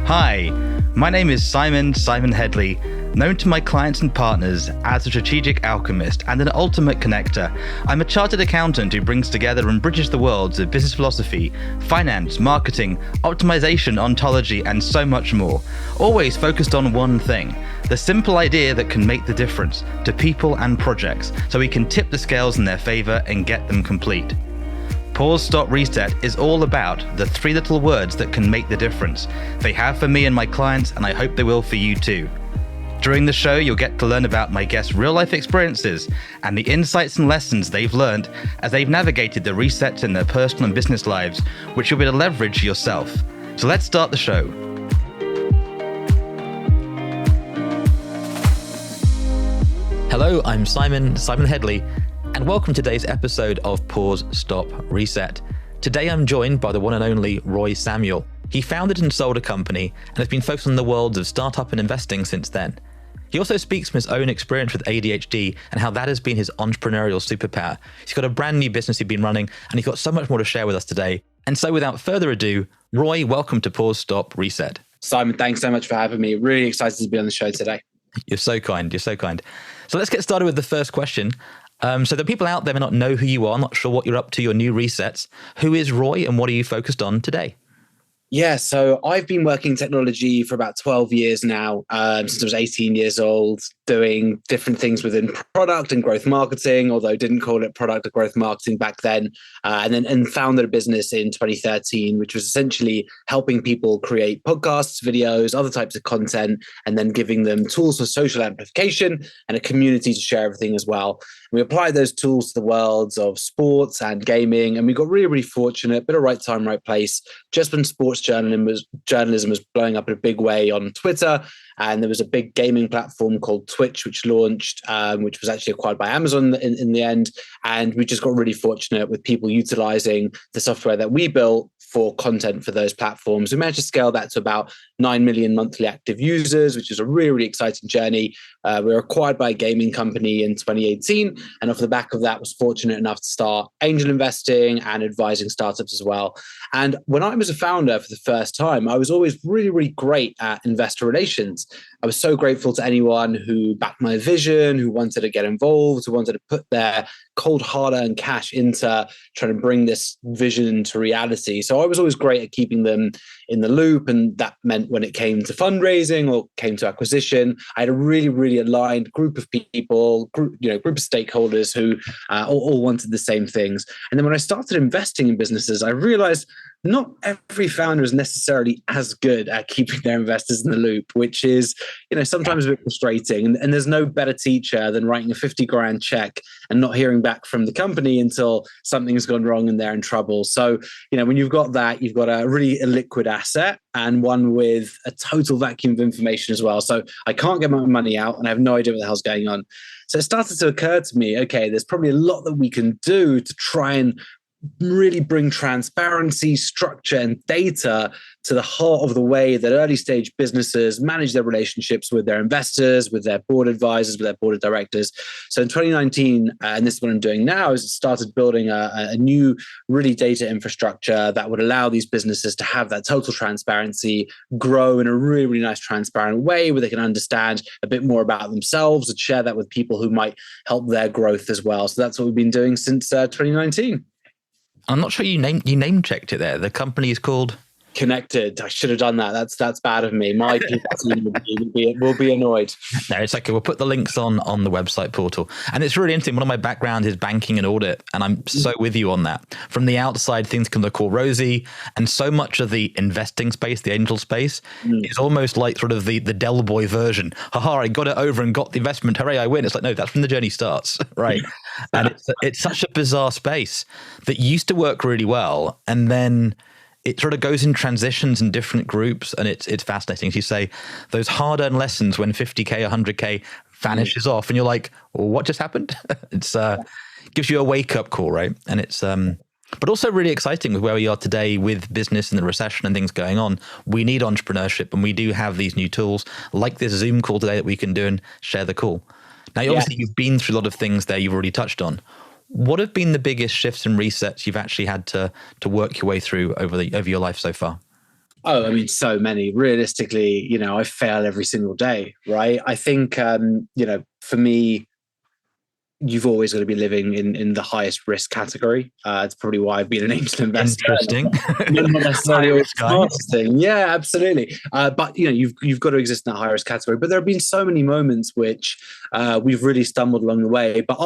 Hi, my name is Simon Hedley, known to my clients and partners as a strategic alchemist and an ultimate connector. I'm a chartered accountant who brings together and bridges the worlds of business philosophy, finance, marketing, optimization, ontology, and so much more. Always focused on one thing, the simple idea that can make the difference to people and projects so we can tip the scales in their favor and get them complete. Pause, Stop, Reset is all about the three little words that can make the difference. They have for me and my clients, and I hope they will for you too. During the show, you'll get to learn about my guests' real-life experiences and the insights and lessons they've learned as they've navigated the resets in their personal and business lives, which you'll be able to leverage yourself. So let's start the show. Hello, I'm Simon Hedley, and welcome to today's episode of Pause, Stop, Reset. Today I'm joined by the one and only Roei Samuel. He founded and sold a company and has been focused on the worlds of startup and investing since then. He also speaks from his own experience with ADHD and how that has been his entrepreneurial superpower. He's got a brand new business he's been running, and he's got so much more to share with us today. And so without further ado, Roei, welcome to Pause, Stop, Reset. Simon, thanks so much for having me. Really excited to be on the show today. You're so kind. So let's get started with the first question. So the people out there may not know who you are, not sure what you're up to, your new resets. Who is Roei and what are you focused on today? Yeah, so I've been working in technology for about 12 years now, since I was 18 years old, doing different things within product and growth marketing, although didn't call it product or growth marketing back then, and founded a business in 2013, which was essentially helping people create podcasts, videos, other types of content, and then giving them tools for social amplification and a community to share everything as well. We applied those tools to the worlds of sports and gaming, and we got really, really fortunate, bit of right time, right place, just when sports journalism was blowing up in a big way on Twitter. And there was a big gaming platform called Twitch, which launched, which was actually acquired by Amazon in the end. And we just got really fortunate with people utilizing the software that we built for content for those platforms. We managed to scale that to about 9 million monthly active users, which is a really, really exciting journey. We were acquired by a gaming company in 2018. And off the back of that, was fortunate enough to start angel investing and advising startups as well. And when I was a founder for the first time, I was always really, really great at investor relations. I was so grateful to anyone who backed my vision, who wanted to get involved, who wanted to put their cold hard-earned cash into trying to bring this vision to reality. So I was always great at keeping them in the loop. And that meant when it came to fundraising or came to acquisition, I had a really, really aligned group of people, group of stakeholders who all wanted the same things. And then when I started investing in businesses, I realized not every founder is necessarily as good at keeping their investors in the loop, which is, sometimes a bit frustrating. And there's no better teacher than writing a 50 grand check and not hearing back from the company until something's gone wrong and they're in trouble. So, when you've got that, you've got a really illiquid asset and one with a total vacuum of information as well. So I can't get my money out and I have no idea what the hell's going on. So it started to occur to me, okay, there's probably a lot that we can do to try and really bring transparency, structure, and data to the heart of the way that early stage businesses manage their relationships with their investors, with their board advisors, with their board of directors. So in 2019, and this is what I'm doing now, is started building a new really data infrastructure that would allow these businesses to have that total transparency, grow in a really, really nice transparent way where they can understand a bit more about themselves and share that with people who might help their growth as well. So that's what we've been doing since 2019. I'm not sure you name checked it there. The company is called Connected. I should have done that. That's bad of me. My team will be annoyed. No, it's okay. We'll put the links on the website portal. And it's really interesting. One of my backgrounds is banking and audit, and I'm so with you on that. From the outside, things can look all rosy, and so much of the investing space, the angel space, is almost like sort of the Del Boy version. Haha, I got it over and got the investment. Hooray, I win. It's like, no, that's when the journey starts, right? And it's such a bizarre space that used to work really well, and then it sort of goes in transitions in different groups, and it's fascinating. As you say, those hard-earned lessons when 50K, 100K vanishes off, and you're like, well, what just happened? It's gives you a wake-up call, right? And it's but also really exciting with where we are today with business and the recession and things going on. We need entrepreneurship, and we do have these new tools like this Zoom call today that we can do and share the call. Now, obviously, you've been through a lot of things there you've already touched on. What have been the biggest shifts and resets you've actually had to work your way through over your life so far? Oh, I mean, so many. Realistically, I fail every single day, right? I think, for me, you've always got to be living in the highest risk category. It's probably why I've been an angel investor. Interesting. Not necessarily High always risk the guy. smartest thing. Yeah, absolutely. But you've got to exist in that high risk category. But there have been so many moments which we've really stumbled along the way. But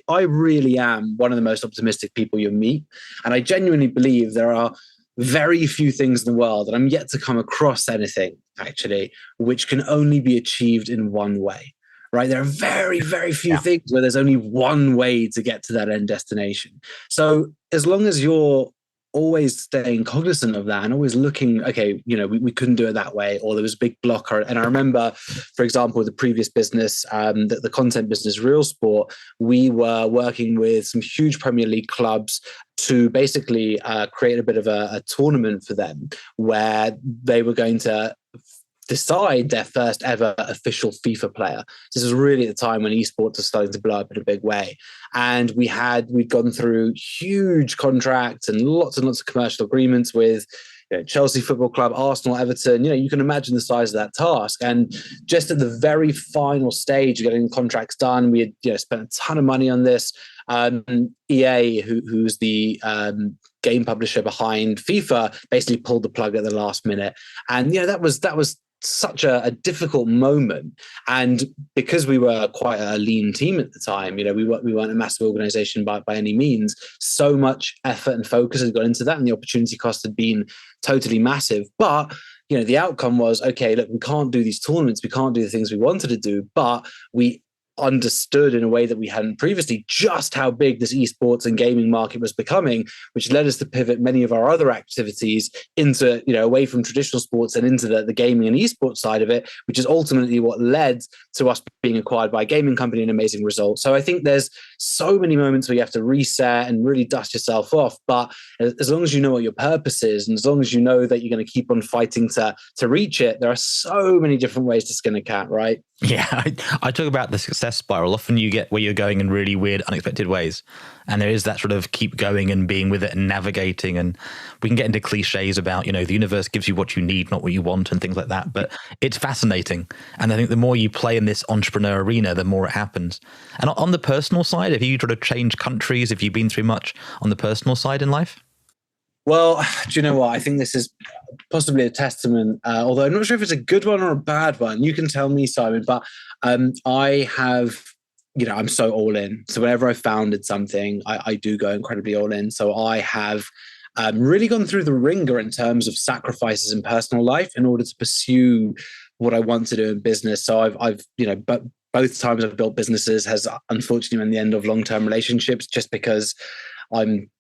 I really am one of the most optimistic people you'll meet, and I genuinely believe there are very few things in the world, and I'm yet to come across anything actually which can only be achieved in one way. Right, there are very, very few things where there's only one way to get to that end destination. So as long as you're always staying cognizant of that and always looking, okay, we couldn't do it that way, or there was a big blocker. And I remember, for example, the previous business, the content business, RealSport, we were working with some huge Premier League clubs to basically create a bit of a tournament for them where they were going to decide their first ever official FIFA player. This was really at the time when esports was starting to blow up in a big way. And we'd gone through huge contracts and lots of commercial agreements with Chelsea Football Club, Arsenal, Everton. You can imagine the size of that task. And just at the very final stage of getting contracts done, we had spent a ton of money on this. EA, who's the game publisher behind FIFA, basically pulled the plug at the last minute. And that was such a difficult moment. And because we were quite a lean team at the time, we weren't a massive organization by any means, so much effort and focus had gone into that, and the opportunity cost had been totally massive. But the outcome was, okay, look, we can't do these tournaments, we can't do the things we wanted to do, but we understood in a way that we hadn't previously just how big this esports and gaming market was becoming, which led us to pivot many of our other activities into, away from traditional sports and into the gaming and esports side of it, which is ultimately what led to us being acquired by a gaming company, an amazing result. So I think there's so many moments where you have to reset and really dust yourself off. But as long as you know what your purpose is, and as long as you know that you're going to keep on fighting to reach it, there are so many different ways to skin a cat, right? Yeah, I talk about the success spiral. Often you get where you're going in really weird, unexpected ways. And there is that sort of keep going and being with it and navigating. And we can get into cliches about, the universe gives you what you need, not what you want, and things like that. But it's fascinating. And I think the more you play in this entrepreneur arena, the more it happens. And on the personal side, have you sort of changed countries? Have you been through much on the personal side in life? Well, do you know what? I think this is possibly a testament, although I'm not sure if it's a good one or a bad one. You can tell me, Simon, but I have, I'm so all in. So whenever I've founded something, I do go incredibly all in. So I have really gone through the ringer in terms of sacrifices in personal life in order to pursue what I want to do in business. So I've but both times I've built businesses has unfortunately been the end of long-term relationships, just because I'm,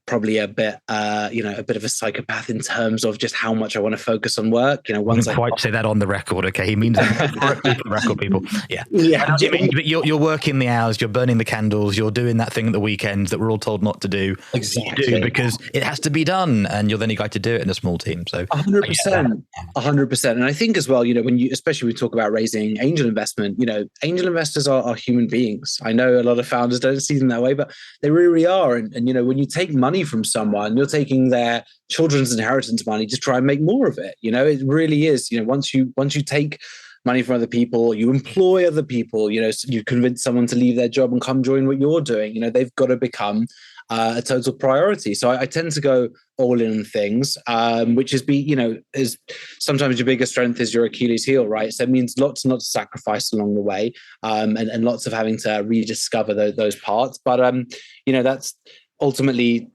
probably a bit of a psychopath in terms of just how much I want to focus on work. Once I quite say that on the record, okay? He means record people. Yeah. I know what you mean, but you're working the hours, you're burning the candles, you're doing that thing at the weekends that we're all told not to do. Exactly. You do because it has to be done, and you're the only guy to do it in a small team. So 100%, 100%. And I think as well, especially we talk about raising angel investment, angel investors are human beings. I know a lot of founders don't see them that way, but they really are. And when you take money from someone, you're taking their children's inheritance money to try and make more of it. It really is. Once you take money from other people, you employ other people, you convince someone to leave their job and come join what you're doing. They've got to become a total priority. So I tend to go all in on things, which is sometimes your biggest strength is your Achilles heel, right? So it means lots and lots of sacrifice along the way, and lots of having to rediscover those parts. But that's ultimately,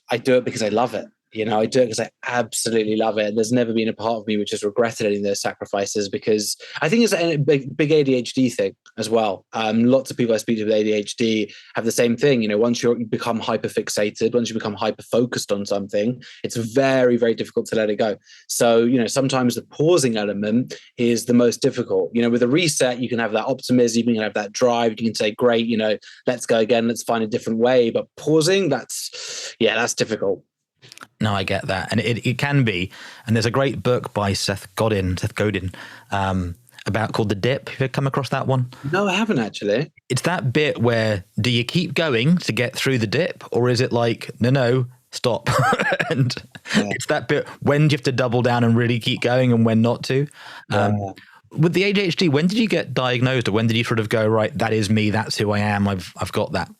I do it because I love it. I do it because I absolutely love it. There's never been a part of me which has regretted any of those sacrifices, because I think it's a big ADHD thing as well. Lots of people I speak to with ADHD have the same thing. Once you become hyper-fixated, once you become hyper-focused on something, it's very, very difficult to let it go. So, sometimes the pausing element is the most difficult. With a reset, you can have that optimism, you can have that drive, you can say, great, let's go again, let's find a different way. But pausing, that's difficult. No, I get that. And it can be. And there's a great book by Seth Godin, about called The Dip. Have you come across that one? No, I haven't actually. It's that bit where, do you keep going to get through the dip? Or is it like, no, stop. And it's that bit, when do you have to double down and really keep going and when not to? With the ADHD, when did you get diagnosed, or when did you sort of go, right, that is me, that's who I am, I've got that?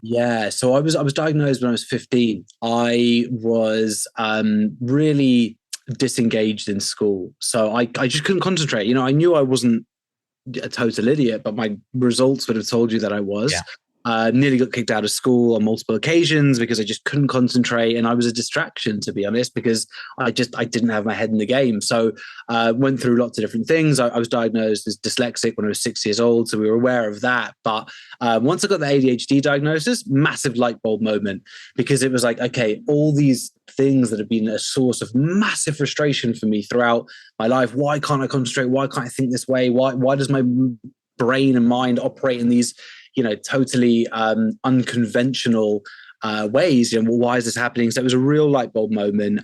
Yeah, so I was diagnosed when I was 15. I was really disengaged in school, so I just couldn't concentrate. I knew I wasn't a total idiot, but my results would have told you that I was. Yeah. Nearly got kicked out of school on multiple occasions because I just couldn't concentrate, and I was a distraction, to be honest, because I didn't have my head in the game. So went through lots of different things. I was diagnosed as dyslexic when I was 6 years old, so we were aware of that. But once I got the ADHD diagnosis, massive light bulb moment, because it was like, okay, all these things that have been a source of massive frustration for me throughout my life. Why can't I concentrate? Why can't I think this way? Why does my brain and mind operate in these totally unconventional ways? Why is this happening? So it was a real light bulb moment.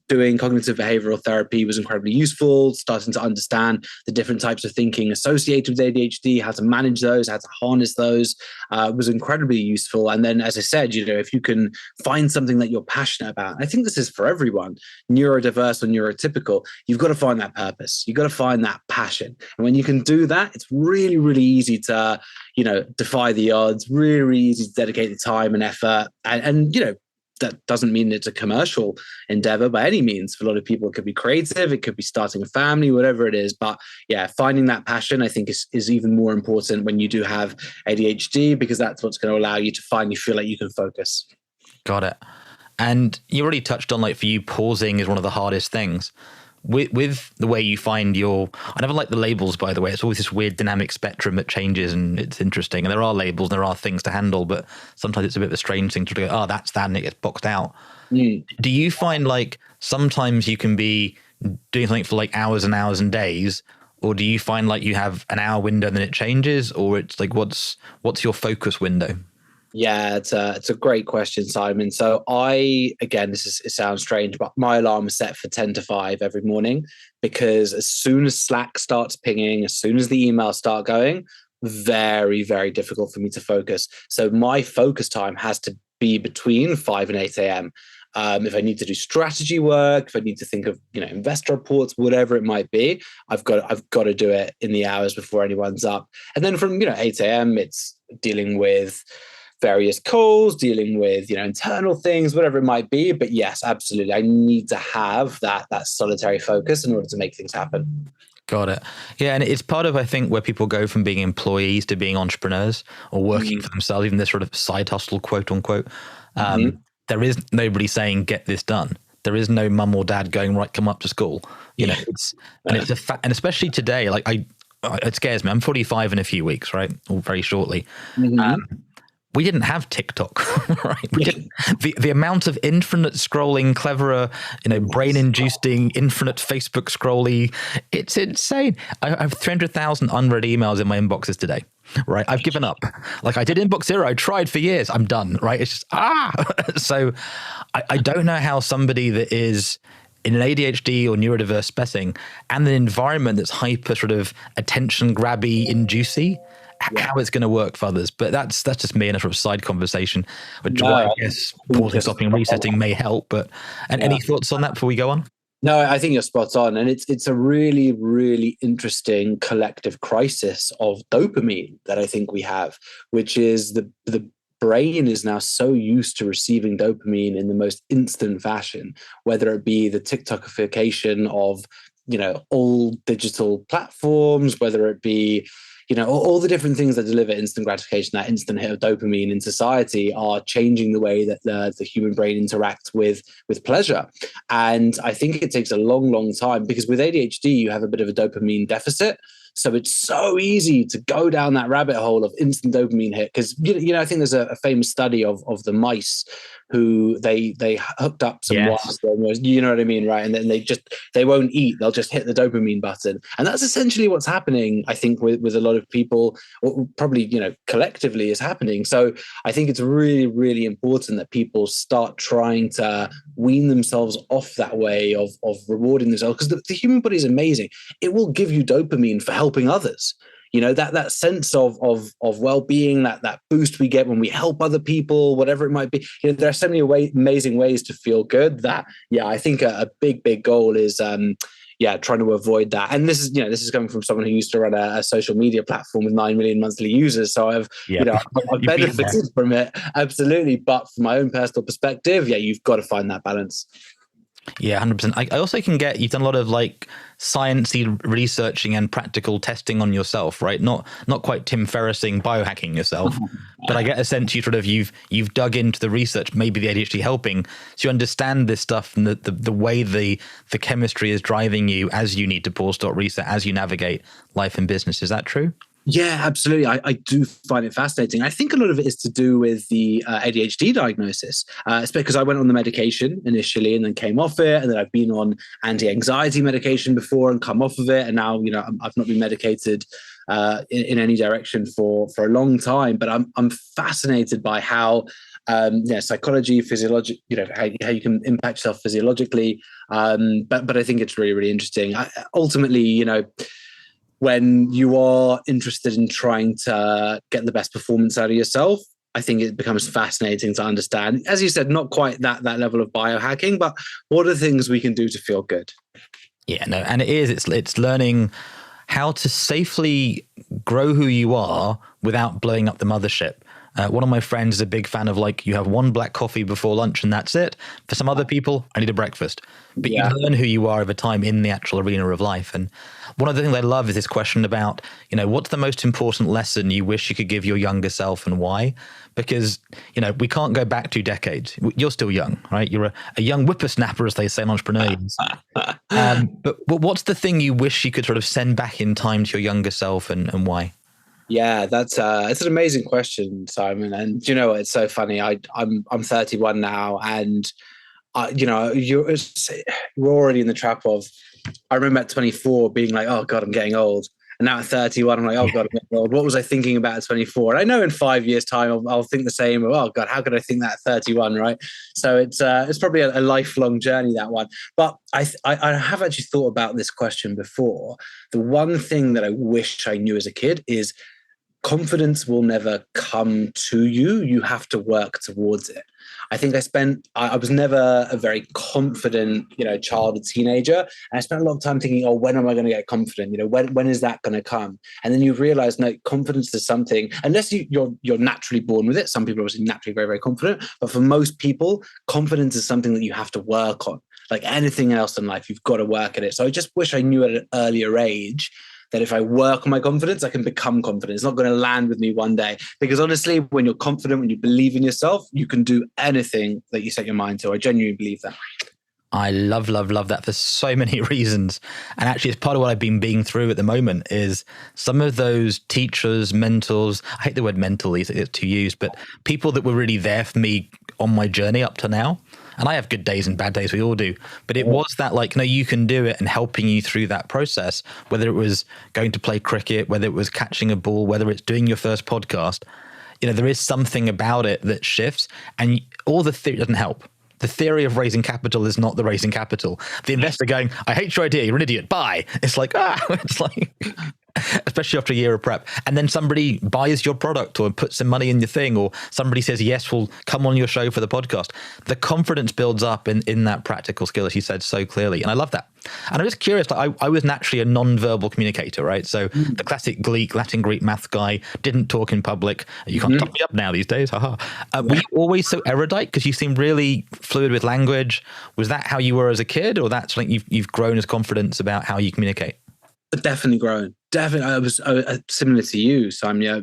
Doing cognitive behavioral therapy was incredibly useful, starting to understand the different types of thinking associated with ADHD, how to manage those, how to harness those, was incredibly useful. And then, as I said, if you can find something that you're passionate about, I think this is for everyone, neurodiverse or neurotypical, you've got to find that purpose. You've got to find that passion. And when you can do that, it's really, really easy to defy the odds, really easy to dedicate the time and effort. And that doesn't mean it's a commercial endeavor by any means. For a lot of people, it could be creative, it could be starting a family, whatever it is. But yeah, finding that passion, I think, is even more important when you do have ADHD, because that's what's going to allow you to finally feel like you can focus. Got it. And you already touched on, like, for you, pausing is one of the hardest things. With the way you find I never like the labels, by the way. It's always this weird dynamic spectrum that changes, and it's interesting. And there are labels and there are things to handle, but sometimes it's a bit of a strange thing to go, oh, that's that, and it gets boxed out. Do you find, like, sometimes you can be doing something for like hours and hours and days, or do you find like you have an hour window and then it changes, or it's like, what's your focus window? Yeah, it's a great question, Simon. So it sounds strange, but my alarm is set for 10 to 5 every morning, because as soon as Slack starts pinging, as soon as the emails start going, very, very difficult for me to focus. So my focus time has to be between 5 and 8 a.m. If I need to do strategy work, if I need to think of investor reports, whatever it might be, I've got to do it in the hours before anyone's up. And then from 8 a.m. it's dealing with various calls, dealing with internal things, whatever it might be. But yes, absolutely, I need to have that solitary focus in order to make things happen. Got it. Yeah, and it's part of, I think, where people go from being employees to being entrepreneurs or working for themselves, even this sort of side hustle, quote unquote. There is nobody saying, get this done. There is no mum or dad going, right, come up to school. It's a fact, and especially today, like it scares me. I'm 45 in a few weeks, right? Or very shortly. We didn't have TikTok, right? The amount of infinite scrolling, cleverer, brain-inducing, infinite Facebook scrolly, it's insane. I have 300,000 unread emails in my inboxes today, right? I've given up. Like, I did inbox zero, I tried for years, I'm done, right? It's just, So I don't know how somebody that is in an ADHD or neurodiverse setting and an environment that's hyper sort of attention grabby, inducey, how it's going to work for others. But that's just me in a sort of side conversation, which why I guess pausing, stopping, and resetting may help. But any thoughts on that before we go on? No, I think you're spot on. And it's a really, really interesting collective crisis of dopamine that I think we have, which is the brain is now so used to receiving dopamine in the most instant fashion, whether it be the TikTokification of, all digital platforms, whether it be all the different things that deliver instant gratification, that instant hit of dopamine in society, are changing the way that the human brain interacts with pleasure. And I think it takes a long, long time, because with ADHD, you have a bit of a dopamine deficit. So it's so easy to go down that rabbit hole of instant dopamine hit. Because, I think there's a famous study of the mice who they hooked up some wires, you know what I mean, right? And then they won't eat, they'll just hit the dopamine button. And that's essentially what's happening, I think, with a lot of people, or probably, collectively is happening. So I think it's really, really important that people start trying to wean themselves off that way of rewarding themselves, because the human body is amazing. It will give you dopamine for helping others. that sense of well-being, that boost we get when we help other people, whatever it might be. There are so many amazing ways to feel good that, I think a big goal is trying to avoid that. And this is coming from someone who used to run a social media platform with 9 million monthly users. So I've benefited from it. Absolutely. But from my own personal perspective, you've got to find that balance. Yeah, 100%. I also can get, you've done a lot of like sciencey researching and practical testing on yourself, right? Not quite Tim Ferrissing biohacking yourself, but I get a sense you've dug into the research, maybe the ADHD helping, so you understand this stuff and the way the chemistry is driving you as you need to pause, stop, reset, as you navigate life and business. Is that true? Yeah, absolutely. I do find it fascinating. I think a lot of it is to do with the ADHD diagnosis. It's because I went on the medication initially and then came off it. And then I've been on anti-anxiety medication before and come off of it. And now, I've not been medicated in any direction for a long time. But I'm fascinated by how psychology, physiology, how you can impact yourself physiologically. But I think it's really, really interesting. Ultimately, when you are interested in trying to get the best performance out of yourself, I think it becomes fascinating to understand. As you said, not quite that level of biohacking, but what are the things we can do to feel good? Yeah, no, and it's learning how to safely grow who you are without blowing up the mothership. One of my friends is a big fan of you have one black coffee before lunch and that's it. For some other people, I need a breakfast. But you learn who you are over time in the actual arena of life. And one of the things I love is this question about, what's the most important lesson you wish you could give your younger self and why? Because, we can't go back 2 decades. You're still young, right? You're a young whippersnapper, as they say in entrepreneurs. But what's the thing you wish you could sort of send back in time to your younger self and why? Yeah, it's an amazing question, Simon. And it's so funny. I'm 31 now, and you're already in the trap of. I remember at 24 being like, "Oh God, I'm getting old," and now at 31, I'm like, "Oh God, I'm getting old." What was I thinking about at 24? And I know in 5 years' time, I'll think the same. Oh God, how could I think that at 31? Right? So it's probably a lifelong journey, that one. But I have actually thought about this question before. The one thing that I wish I knew as a kid is confidence will never come to you. You have to work towards it. I think I was never a very confident, child or teenager. And I spent a lot of time thinking, oh, when am I going to get confident? When is that going to come? And then you realize, no, confidence is something, unless you're naturally born with it. Some people are obviously naturally very, very confident. But for most people, confidence is something that you have to work on. Like anything else in life, you've got to work at it. So I just wish I knew at an earlier age that if I work on my confidence, I can become confident. It's not going to land with me one day. Because honestly, when you're confident, when you believe in yourself, you can do anything that you set your mind to. I genuinely believe that. I love that for so many reasons. And actually, it's part of what I've been being through at the moment is some of those teachers, mentors, I hate the word mentor, it's too used, but people that were really there for me on my journey up to now. And I have good days and bad days, we all do. But it was that no, you can do it, and helping you through that process, whether it was going to play cricket, whether it was catching a ball, whether it's doing your first podcast, there is something about it that shifts, and all the theory doesn't help. The theory of raising capital is not the raising capital. The investor going, I hate your idea, you're an idiot, bye. It's especially after a year of prep. And then somebody buys your product or puts some money in your thing, or somebody says, yes, we'll come on your show for the podcast. The confidence builds up in that practical skill, as you said so clearly. And I love that. And I'm just curious, I was naturally a non-verbal communicator, right? So the classic Latin Greek math guy, didn't talk in public. You can't talk me up now these days, haha. Were you always so erudite? Because you seem really fluid with language. Was that how you were as a kid, or that's something you've grown as confidence about how you communicate? Definitely grown. Definitely. I was similar to you, Simon. Yeah,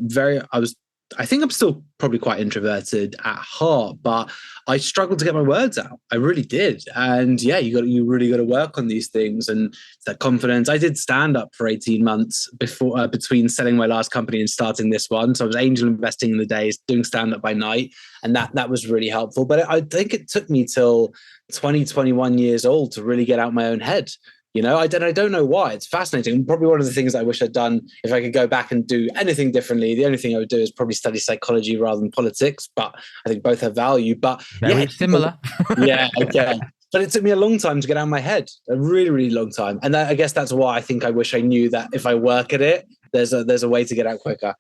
I think I'm still probably quite introverted at heart, but I struggled to get my words out. I really did. And yeah, you really got to work on these things and that confidence. I did stand up for 18 months before between selling my last company and starting this one. So I was angel investing in the days, doing stand up by night, and that was really helpful. But I think it took me till 21 years old to really get out my own head. I don't know why. It's fascinating. Probably one of the things I wish I'd done, if I could go back and do anything differently, the only thing I would do is probably study psychology rather than politics. But I think both have value. But very similar. Yeah, okay. But it took me a long time to get out of my head, a really, really long time. And I guess that's why I think I wish I knew that if I work at it, there's a way to get out quicker.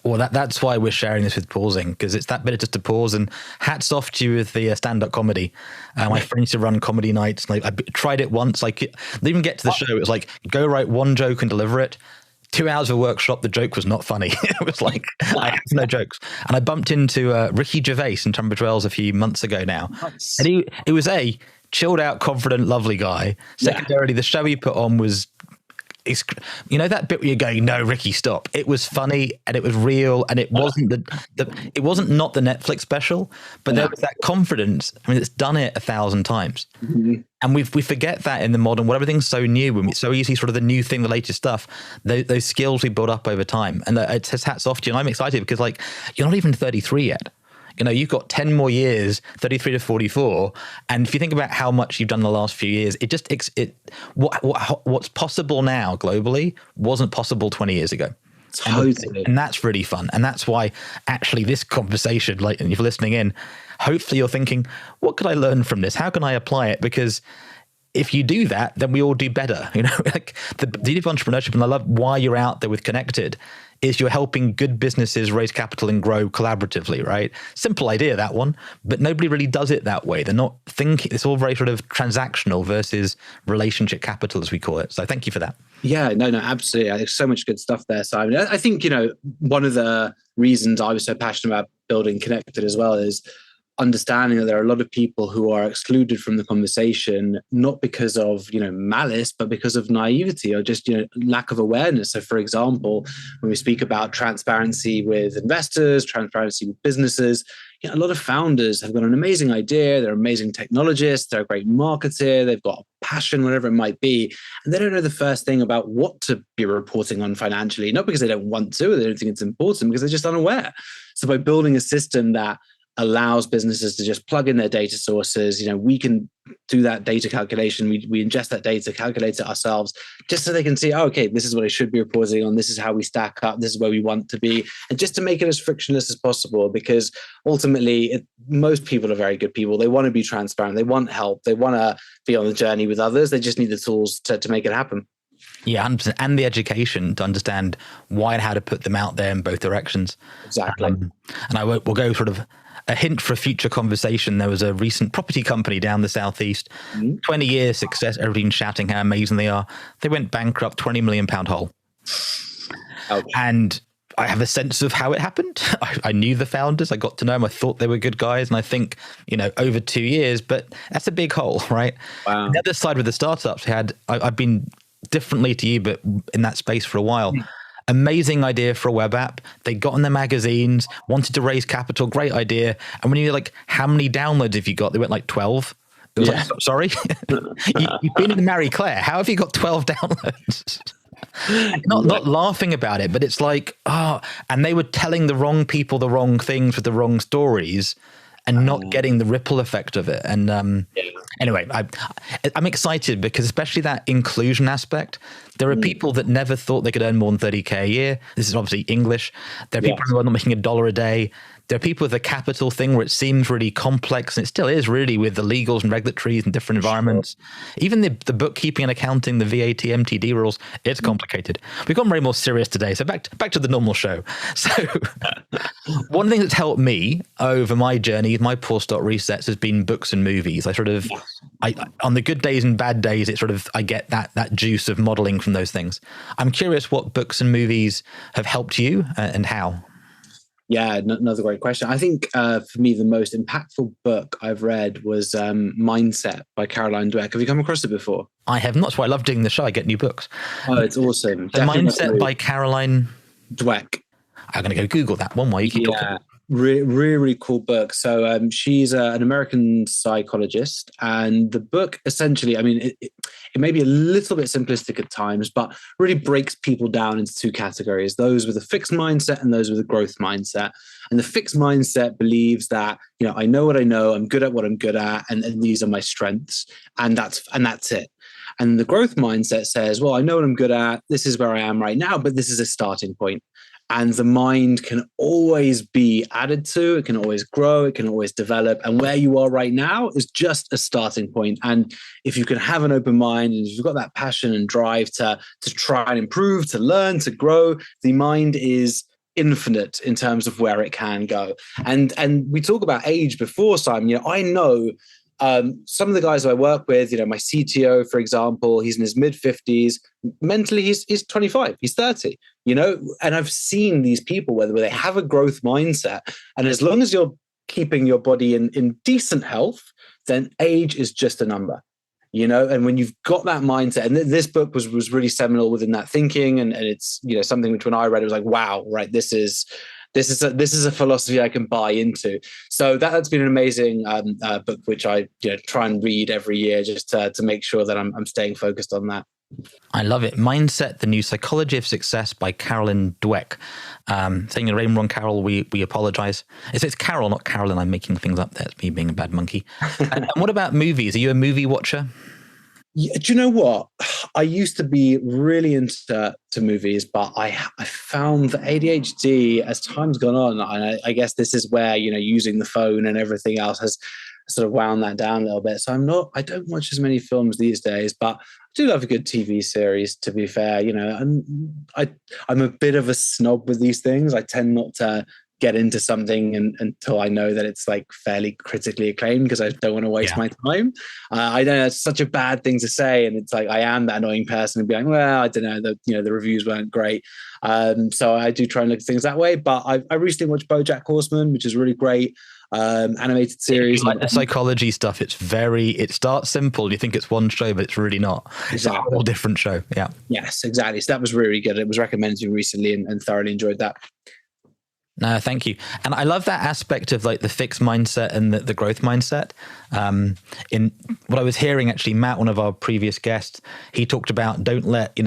Well, that's why we're sharing this with pausing, because it's that bit of just to pause. And hats off to you with the stand-up comedy. My friends used to run comedy nights. Like I tried it once. Like didn't even get to the show. It was like, go write one joke and deliver it. 2 hours of a workshop. The joke was not funny. It was like, I have no jokes. And I bumped into Ricky Gervais in Tunbridge Wells a few months ago now. Nice. And he was a chilled out, confident, lovely guy. Secondarily, the show he put on was, you know, that bit where you're going, no, Ricky, stop. It was funny and it was real, and it wasn't it wasn't not the Netflix special, but there was that confidence. I mean, it's done it 1,000 times, and we forget that in the modern world. Everything's so new, and it's so easy, sort of the new thing, the latest stuff. Those skills we build up over time, and it's hats off to you. And I'm excited because, like, you're not even 33 yet. You know, you've got 10 more years, 33 to 44. And if you think about how much you've done in the last few years, what's possible now globally wasn't possible 20 years ago. Totally. And that's really fun. And that's why actually this conversation, like, if you're listening in, hopefully you're thinking, what could I learn from this? How can I apply it? Because if you do that, then we all do better. You know, like the beauty of entrepreneurship, and I love why you're out there with Connected, is you're helping good businesses raise capital and grow collaboratively, right? Simple idea, that one, but nobody really does it that way. They're not thinking, it's all very sort of transactional versus relationship capital, as we call it. So thank you for that. Yeah, no, absolutely. There's so much good stuff there, Simon. I think, you know, one of the reasons I was so passionate about building Connected as well is understanding that there are a lot of people who are excluded from the conversation, not because of, you know, malice, but because of naivety or just, you know, lack of awareness. So, for example, when we speak about transparency with investors, transparency with businesses, you know, a lot of founders have got an amazing idea. They're amazing technologists. They're a great marketer. They've got passion, whatever it might be. And they don't know the first thing about what to be reporting on financially, not because they don't want to, or they don't think it's important, because they're just unaware. So by building a system that allows businesses to just plug in their data sources, you know, we can do that data calculation. We ingest that data, calculate it ourselves, just so they can see, oh, okay, this is what I should be reporting on. This is how we stack up. This is where we want to be. And just to make it as frictionless as possible, because ultimately most people are very good people. They want to be transparent. They want help. They want to be on the journey with others. They just need the tools to make it happen. Yeah, 100%. And the education to understand why and how to put them out there in both directions. Exactly. And we'll go sort of a hint for a future conversation. There was a recent property company down the southeast, 20 years success, everybody's shouting how amazing they are. They went bankrupt, £20 million hole. Okay. And I have a sense of how it happened. I knew the founders. I got to know them. I thought they were good guys. And I think, you know, over 2 years, but that's a big hole, right? Wow. The other side with the startups, I've been differently to you, but in that space for a while. Amazing idea for a web app. They got in the magazines, wanted to raise capital, great idea. And when you're like, how many downloads have you got? They went like 12. It was like, sorry, you've been in Marie Claire. How have you got 12 downloads? Not laughing about it, but it's like, and they were telling the wrong people the wrong things with the wrong stories and not getting the ripple effect of it. And anyway, I'm excited because especially that inclusion aspect, there are people that never thought they could earn more than 30K a year. This is obviously English. There are people who are not making $1 a day. There are people with the capital thing where it seems really complex, and it still is really with the legals and regulatories and different environments. Even the bookkeeping and accounting, the VAT, MTD rules, it's complicated. We've gone very more serious today. So back to the normal show. So one thing that's helped me over my journey, my poor start resets, has been books and movies. I on the good days and bad days, I get that juice of modeling from those things. I'm curious what books and movies have helped you and how. Yeah, another great question. I think for me, the most impactful book I've read was Mindset by Caroline Dweck. Have you come across it before? I have not. That's why I love doing the show. I get new books. Oh, it's awesome. Mindset by Caroline Dweck. I'm going to go Google that one while you keep talking. Really, really cool book. So she's an American psychologist, and the book essentially, I mean, it may be a little bit simplistic at times, but really breaks people down into two categories: those with a fixed mindset and those with a growth mindset. And the fixed mindset believes that, you know, I know what I know, I'm good at what I'm good at, and these are my strengths, and that's it. And the growth mindset says, well, I know what I'm good at, this is where I am right now, but this is a starting point. And the mind can always be added to, it can always grow, it can always develop. And where you are right now is just a starting point. And if you can have an open mind and if you've got that passion and drive to try and improve, to learn, to grow, the mind is infinite in terms of where it can go. And we talk about age before, Simon. I know some of the guys I work with, my CTO, for example, he's in his mid-50s. Mentally, he's 25, he's 30, and I've seen these people where they have a growth mindset. And as long as you're keeping your body in decent health, then age is just a number. And when you've got that mindset, and this book was really seminal within that thinking, and it's something which when I read it was like, wow, right, this is a philosophy I can buy into. So that's been an amazing book, which I try and read every year just to make sure that I'm staying focused on that. I love it. Mindset, The New Psychology of Success by Carolyn Dweck. Saying your name wrong, Carol, we apologize. It's Carol, not Carolyn. I'm making things up there. It's me being a bad monkey. And what about movies? Are you a movie watcher? Yeah, do you know what? I used to be really into movies, but I found that ADHD, as time's gone on, and I guess this is where, using the phone and everything else has sort of wound that down a little bit. So I don't watch as many films these days, but I do love a good TV series, to be fair, and I'm a bit of a snob with these things. I tend not to get into something until I know that it's like fairly critically acclaimed, because I don't want to waste my time. I know it's such a bad thing to say, and it's like I am that annoying person and be like, well, I don't know, the reviews weren't great. So I do try and look at things that way. But I recently watched BoJack Horseman, which is really great. Animated series. Like the psychology stuff, it starts simple. You think it's one show, but it's really not. Exactly. It's a whole different show. Yeah. Yes, exactly. So that was really good. It was recommended to me recently and thoroughly enjoyed that. No, thank you. And I love that aspect of like the fixed mindset and the growth mindset. In what I was hearing, actually, Matt, one of our previous guests, he talked about don't let,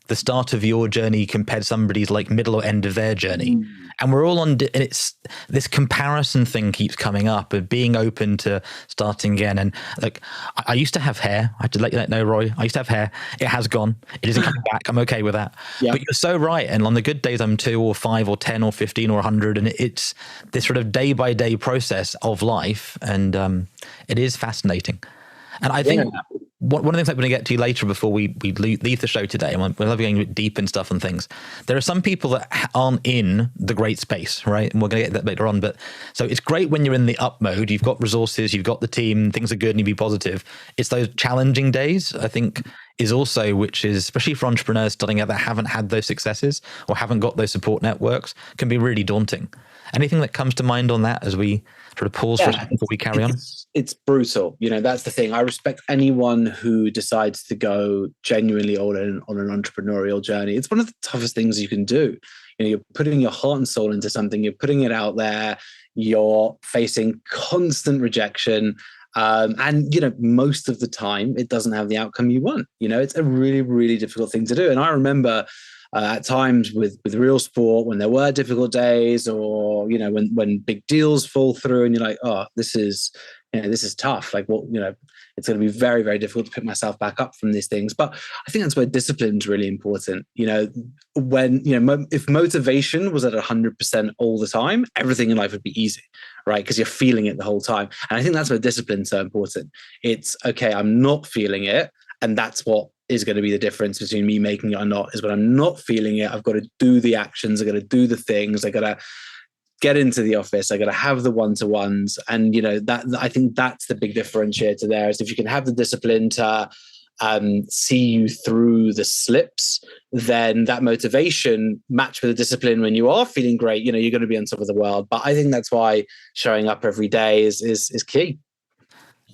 the start of your journey compare to somebody's like middle or end of their journey. And we're all on, and it's this comparison thing keeps coming up of being open to starting again. And like, I used to have hair. I had to let you know, Roy. I used to have hair. It has gone. It isn't coming back. I'm okay with that. Yeah. But you're so right. And on the good days, I'm 2 or 5 or 10 or 15 or 100. And it's this sort of day by day process of life. And it is fascinating. And I think one of the things I'm going to get to later before we leave the show today, and we're going deep in stuff and things, there are some people that aren't in the great space, right? And we're going to get that later on. But so it's great when you're in the up mode, you've got resources, you've got the team, things are good and you be positive. It's those challenging days, I think, is also, which is, especially for entrepreneurs starting out that haven't had those successes or haven't got those support networks, can be really daunting. Anything that comes to mind on that as we sort of pause for a second before we carry on? It's brutal. That's the thing. I respect anyone who decides to go genuinely on an entrepreneurial journey. It's one of the toughest things you can do. You're putting your heart and soul into something. You're putting it out there. You're facing constant rejection. And most of the time it doesn't have the outcome you want. It's a really, really difficult thing to do. And I remember at times with RealSport, when there were difficult days, or when big deals fall through, and you're like, oh, this is tough. Like, it's going to be very, very difficult to pick myself back up from these things. But I think that's where discipline is really important. When if motivation was at 100% all the time, everything in life would be easy, right? Because you're feeling it the whole time. And I think that's where discipline's so important. It's okay, I'm not feeling it, and that's what is going to be the difference between me making it or not. Is when I'm not feeling it, I've got to do the actions, I've got to do the things, I got to get into the office, I got to have the one-to-ones. And that, I think that's the big differentiator there, is if you can have the discipline to see you through the slips, then that motivation matched with the discipline when you are feeling great, you're going to be on top of the world. But I think that's why showing up every day is key.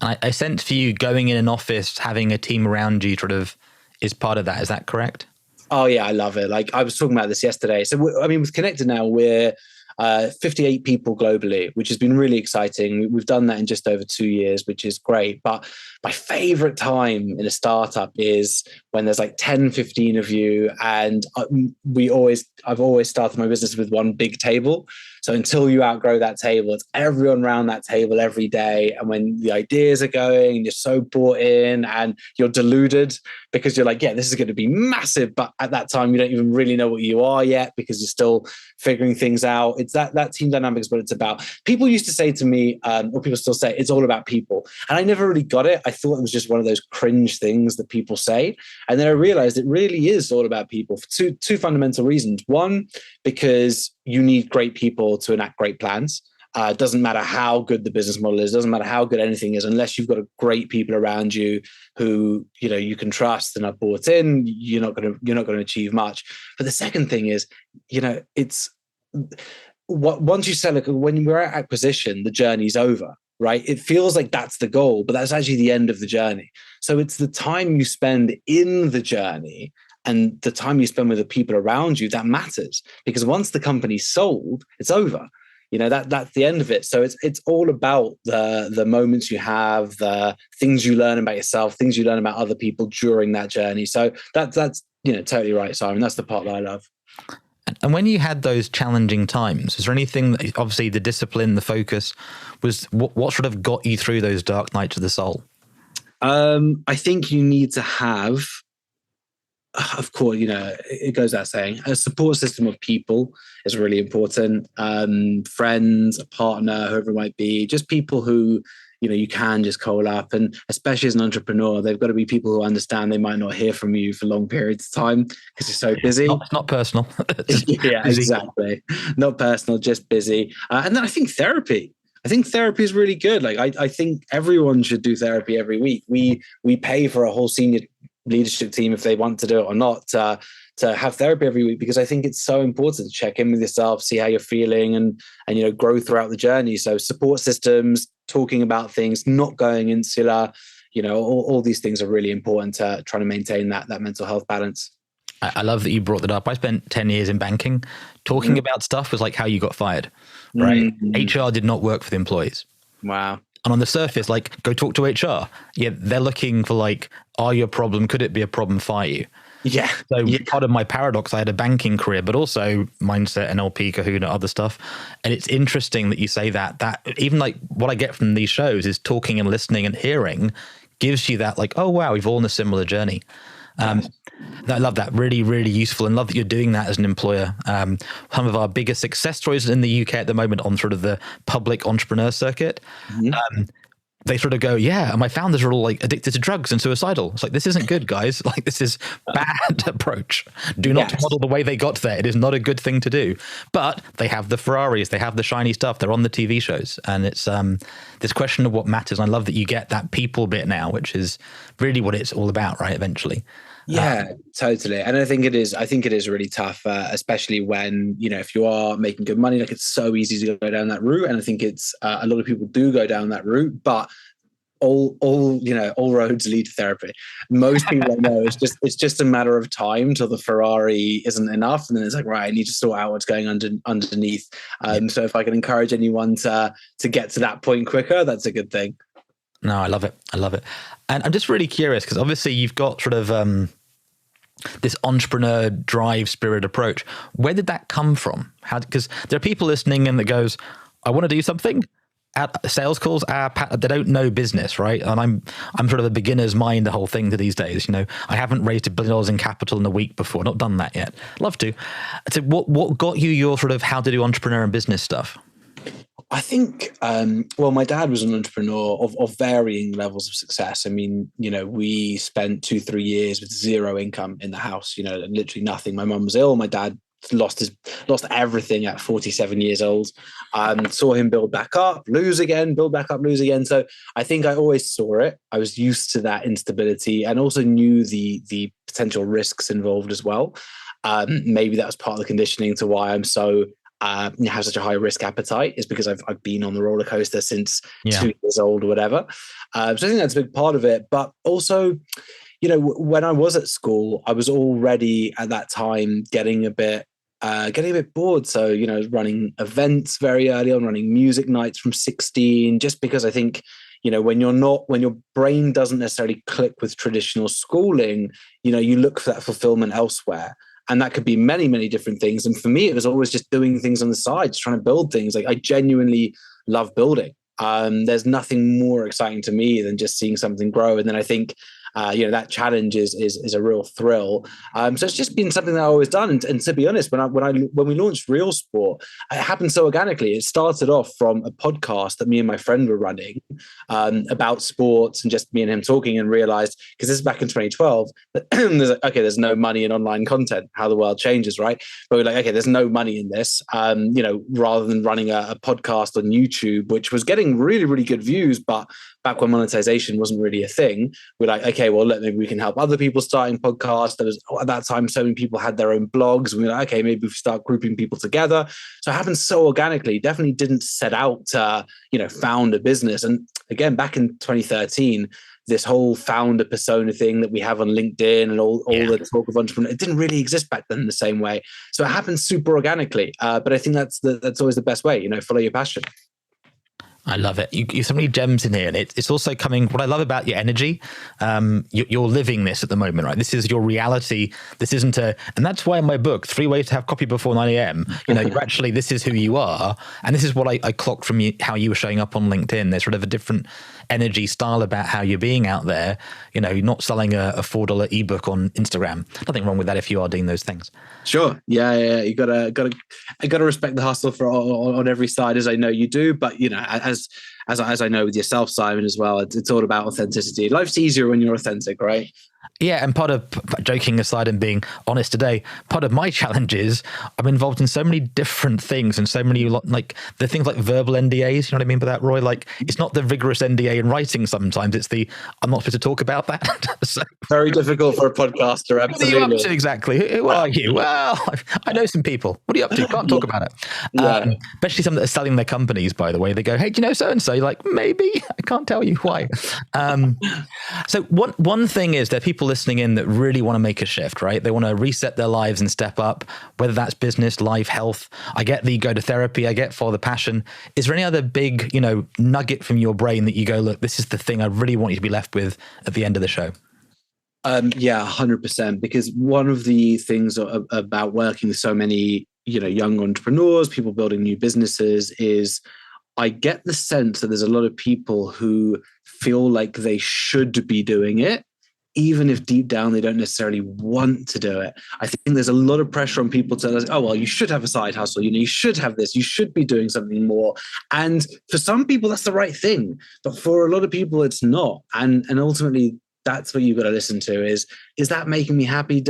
I sense for you, going in an office, having a team around you sort of is part of that. Is that correct? Oh yeah, I love it. Like, I was talking about this yesterday. So with Connected now, we're 58 people globally, which has been really exciting. We've done that in just over 2 years, which is great. But my favorite time in a startup is when there's like 10, 15 of you. And I've always started my business with one big table. So until you outgrow that table, it's everyone around that table every day. And when the ideas are going, you're so bought in and you're deluded because you're like, yeah, this is going to be massive. But at that time, you don't even really know what you are yet because you're still figuring things out. It's that team dynamic is what it's about. People used to say to me, or people still say, it's all about people. And I never really got it. I thought it was just one of those cringe things that people say. And then I realized it really is all about people for two fundamental reasons. One, because you need great people to enact great plans. It doesn't matter how good the business model is, doesn't matter how good anything is, unless you've got a great people around you who you can trust and are bought in. You're not going to achieve much. But the second thing is, it's once you sell it, when we're at acquisition, the journey's over. Right? It feels like that's the goal, but that's actually the end of the journey. So it's the time you spend in the journey and the time you spend with the people around you that matters, because once the company's sold, it's over. That's the end of it. So it's all about the moments you have, the things you learn about yourself, things you learn about other people during that journey. So that's totally right, Simon. That's the part that I love. And when you had those challenging times, is there anything that, obviously the discipline, the focus, was what sort of got you through those dark nights of the soul? I think you need to have, of course, it goes without saying, a support system of people is really important. Friends, a partner, whoever it might be, just people who, you can just call up. And especially as an entrepreneur, they've got to be people who understand they might not hear from you for long periods of time because you're so busy. It's not personal. Yeah, busy. Exactly. Not personal, just busy. And then I think therapy. I think therapy is really good. Like I think everyone should do therapy every week. We pay for a whole senior leadership team if they want to do it or not to have therapy every week, because I think it's so important to check in with yourself, see how you're feeling, and grow throughout the journey. So support systems, talking about things, not going insular, all these things are really important to trying to maintain that mental health balance. I love that you brought that up. I spent 10 years in banking. Talking about stuff was like how you got fired, right? HR did not work for the employees. Wow. And on the surface, like, go talk to HR. Yeah, they're looking for like, are you a problem? Could it be a problem? Fire you. Yeah. So part of my paradox, I had a banking career, but also mindset, NLP, Kahuna, other stuff. And it's interesting that you say that even like what I get from these shows is talking and listening and hearing gives you that like, oh, wow, we've all on a similar journey. I love that. Really, really useful, and love that you're doing that as an employer. Some of our biggest success stories in the UK at the moment on sort of the public entrepreneur circuit, they sort of go, yeah, and my founders are all like addicted to drugs and suicidal. It's like, this isn't good, guys. Like, this is bad approach. Do not model the way they got there. It is not a good thing to do. But they have the Ferraris, they have the shiny stuff, they're on the TV shows. And it's this question of what matters. And I love that you get that people bit now, which is really what it's all about, right? Eventually. Yeah, totally. And I think it is really tough, especially when, if you are making good money, like it's so easy to go down that route. And I think it's a lot of people do go down that route, but all roads lead to therapy. Most people I know, it's just a matter of time till the Ferrari isn't enough. And then it's like, right, I need to sort out what's going underneath. So if I can encourage anyone to get to that point quicker, that's a good thing. No, I love it. And I'm just really curious, because obviously you've got sort of this entrepreneur drive spirit approach. Where did that come from? Because there are people listening and that goes, I want to do something. Sales calls, they don't know business, right? And I'm sort of a beginner's mind, the whole thing to these days. I haven't raised $1 billion in capital in a week before, not done that yet. Love to. So what got you your sort of how to do entrepreneur and business stuff? I think, my dad was an entrepreneur of varying levels of success. I mean, we spent 2-3 years with zero income in the house, literally nothing. My mum was ill. My dad lost everything at 47 years old. Saw him build back up, lose again, build back up, lose again. So I think I always saw it. I was used to that instability and also knew the potential risks involved as well. Maybe that was part of the conditioning to why I'm so have such a high risk appetite, is because I've been on the roller coaster since 2 years old or whatever. So I think that's a big part of it. But also, when I was at school, I was already at that time getting a bit bored. So, running events very early on, running music nights from 16, just because I think, when your brain doesn't necessarily click with traditional schooling, you look for that fulfillment elsewhere. And that could be many, many different things. And for me, it was always just doing things on the side, just trying to build things. Like I genuinely love building. There's nothing more exciting to me than just seeing something grow. And then I think, that challenge is a real thrill. So it's just been something that I've always done. And to be honest, when we launched RealSport, it happened so organically. It started off from a podcast that me and my friend were running about sports, and just me and him talking, and realized, because this is back in 2012, that there's no money in online content, how the world changes, right? But we're like, okay, there's no money in this. Rather than running a podcast on YouTube, which was getting really, really good views, but back when monetization wasn't really a thing, we're like, okay, well, maybe we can help other people starting podcasts. There was, at that time, so many people had their own blogs. And we're like, okay, maybe we start grouping people together. So it happened so organically. Definitely didn't set out to, found a business. And again, back in 2013, this whole founder persona thing that we have on LinkedIn and all the talk of entrepreneur, it didn't really exist back then in the same way. So it happened super organically. But I think that's always the best way, follow your passion. I love it. You so many gems in here, and it's also coming. What I love about your energy, you're living this at the moment, right? This is your reality. This isn't and that's why in my book, 3 Ways to Have Coffee Before 9 a.m. You're actually, this is who you are, and this is what I clocked from you, how you were showing up on LinkedIn. There's sort of a different energy style about how you're being out there. You're not selling a $4 ebook on Instagram. Nothing wrong with that if you are doing those things. Sure. Yeah. You gotta respect the hustle for on every side, as I know you do. But as I know with yourself, Simon, as well, it's all about authenticity. Life's easier when you're authentic, right? Yeah, and part of, joking aside and being honest today, part of my challenge is I'm involved in so many different things, and so many, like the things like verbal NDAs, you know what I mean by that, Roy? Like, it's not the rigorous NDA in writing sometimes, it's the, I'm not supposed to talk about that. So, very difficult for a podcaster, absolutely. What are you up to exactly? Who are you? Well, I know some people. What are you up to? Can't talk about it. Yeah. Especially some that are selling their companies, by the way. They go, hey, do you know so-and-so? You're like, maybe. I can't tell you why. So one thing is there are people listening in that really want to make a shift, right? They want to reset their lives and step up, whether that's business, life, health. I get the go to therapy, I get follow the passion. Is there any other big, nugget from your brain that you go, look, this is the thing I really want you to be left with at the end of the show? Yeah, 100%. Because one of the things about working with so many, young entrepreneurs, people building new businesses, is I get the sense that there's a lot of people who feel like they should be doing it, even if deep down they don't necessarily want to do it. I think there's a lot of pressure on people to, oh, well, you should have a side hustle. You should have this. You should be doing something more. And for some people, that's the right thing. But for a lot of people, it's not. And ultimately, that's what you've got to listen to is that making me happy?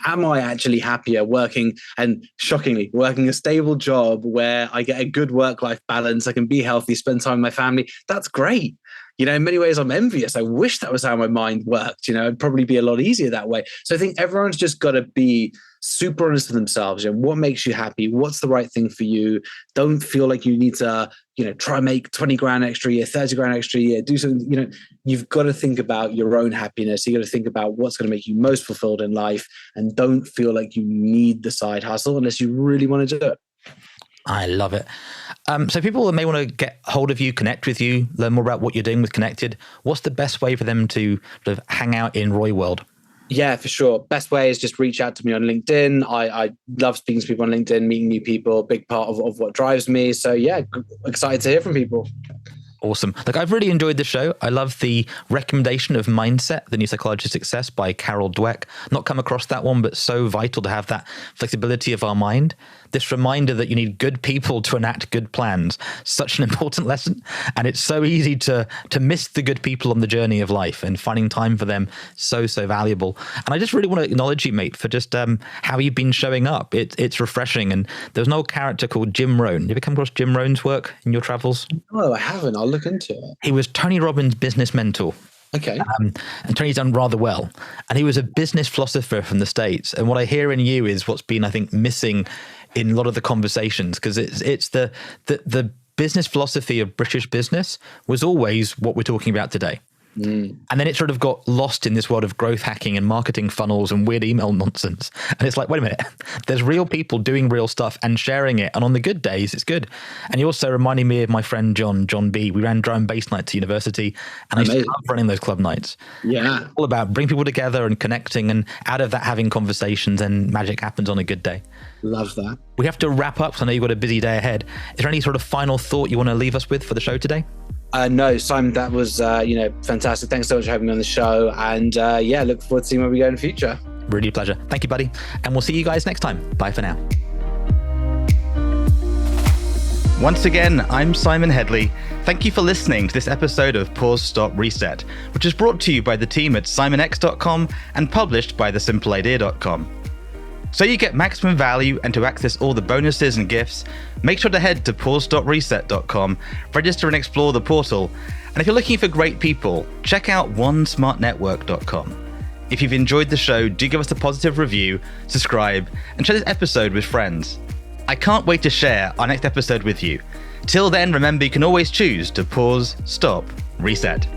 Am I actually happier working, and shockingly, working a stable job where I get a good work-life balance, I can be healthy, spend time with my family? That's great. In many ways, I'm envious. I wish that was how my mind worked. It'd probably be a lot easier that way. So I think everyone's just got to be super honest with themselves. What makes you happy? What's the right thing for you? Don't feel like you need to, try and make 20 grand extra a year, 30 grand extra a year, do something. You've got to think about your own happiness. You got to think about what's going to make you most fulfilled in life, and don't feel like you need the side hustle unless you really want to do it. I love it. So people that may want to get hold of you, connect with you, learn more about what you're doing with Connected, what's the best way for them to sort of hang out in Roei World? Yeah, for sure. Best way is just reach out to me on LinkedIn. I love speaking to people on LinkedIn, meeting new people, big part of what drives me. So yeah, excited to hear from people. Awesome. Look, I've really enjoyed the show. I love the recommendation of Mindset, the New Psychology of Success by Carol Dweck. Not come across that one, but so vital to have that flexibility of our mind. This reminder that you need good people to enact good plans. Such an important lesson. And it's so easy to miss the good people on the journey of life, and finding time for them so valuable. And I just really want to acknowledge you, mate, for just how you've been showing up. It's refreshing. And there's an old character called Jim Rohn. You ever come across Jim Rohn's work in your travels? No, I haven't. I'll look into it. He was Tony Robbins' business mentor. Okay. And Tony's done rather well. And he was a business philosopher from the States. And what I hear in you is what's been, I think, missing in a lot of the conversations, because it's the business philosophy of British business was always what we're talking about today. And then it sort of got lost in this world of growth hacking and marketing funnels and weird email nonsense. And it's like, wait a minute, there's real people doing real stuff and sharing it. And on the good days, it's good. And you also reminded me of my friend John B. We ran drum and bass nights at university, and I used to love running those club nights. Yeah. All about bring people together and connecting, and out of that having conversations, and magic happens on a good day. Love that. We have to wrap up, so I know you've got a busy day ahead. Is there any sort of final thought you want to leave us with for the show today? No, Simon, that was fantastic. Thanks so much for having me on the show. And look forward to seeing where we go in the future. Really a pleasure. Thank you, buddy. And we'll see you guys next time. Bye for now. Once again, I'm Simon Hedley. Thank you for listening to this episode of Pause, Stop, Reset, which is brought to you by the team at simonx.com and published by thesimpleidea.com. So you get maximum value and to access all the bonuses and gifts, make sure to head to pause.reset.com, register and explore the portal. And if you're looking for great people, check out onesmartnetwork.com. If you've enjoyed the show, do give us a positive review, subscribe, and share this episode with friends. I can't wait to share our next episode with you. Till then, remember you can always choose to pause, stop, reset.